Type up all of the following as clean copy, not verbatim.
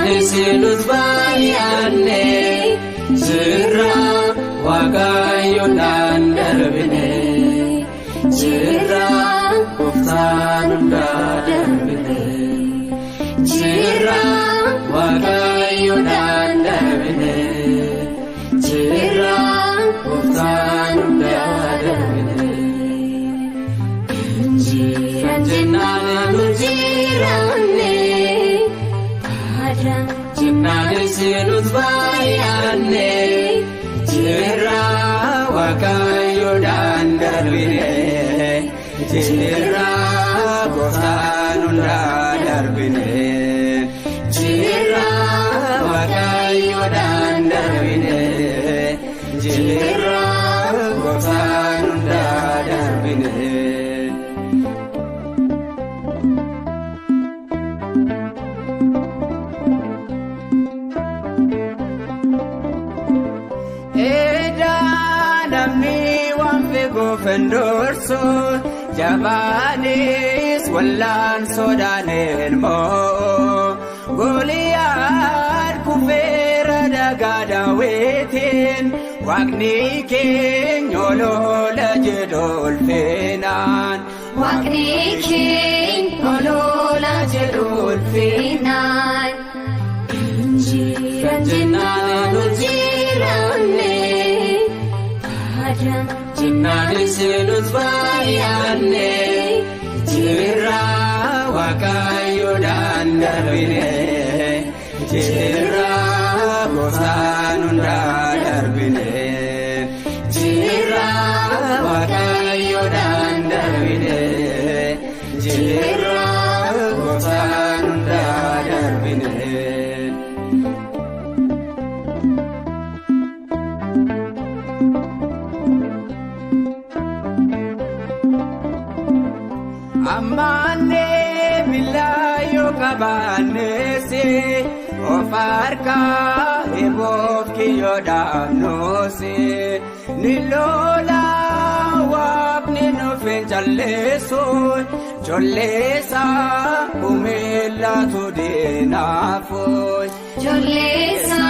Jinnani sinus baay'anne jirra Waaqayyoodhaan darbine jirra Gooftaan hundaa darbine jirra Waaqayyoodhaan darbine jirra Gooftaan hundaa darbine injiran jennaan nu jiranne Jinnani sinus baay'anne jirra Waaqayyoodhaan darbine jirra Gooftaan hundaa darbine jirra Waaqayyoodhaan darbine jirra Gooftaan hundaa darbine. Fendorso Javanis wallan sodanen mo Goliath kufera dagada wetin Waqni kenyolo la jedol fenan Waqni kenyolo la jedol fenan Injiran jennanu jiranne Jinnani sinus baay'anne jirra Waaqayyoodhaan darbine jirra Gooftaan hundaa darbine jirra Waaqayyoodhaan darbine jirra Gooftaan hundaa darbine. Amane bilayo kabanese ofarka ebof kiyodanose nilola wapne no fenjaleso jolesa umela tudinafo jolesa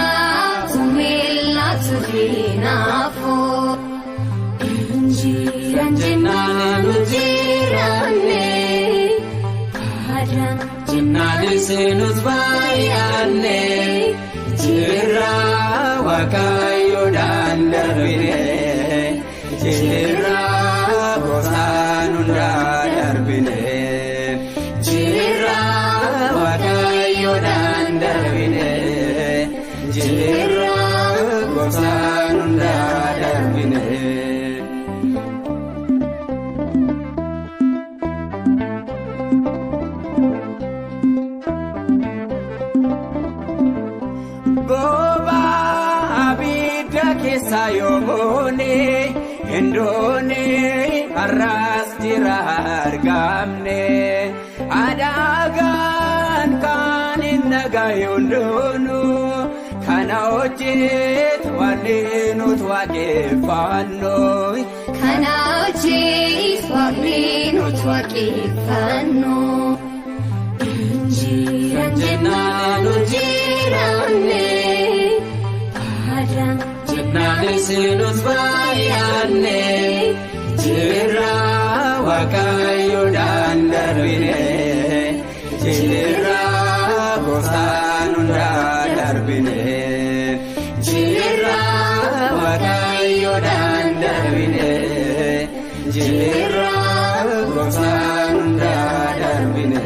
umela tudinafo injiran jennanu jiranne Jinnani sinus baay'anne jirra Waaqayyoodhaan darbine jirra Gooftaan hundaa darbine jirra Waaqayyoodhaan darbine jirra Gooftaan hundaa darbine. Sayomone endone arras jira argamne adagan kan innagayondonu kana hojjet walinut waaqeffanno kana hojjet walinut waaqeffanno injiran jennanu jiranne Jinnani sinus baay'anne jirra Waaqayyoodhaan darbine jirra Gooftaan hundaa darbine jirra Waaqayyoodhaan darbine jirra Gooftaan hundaa darbine.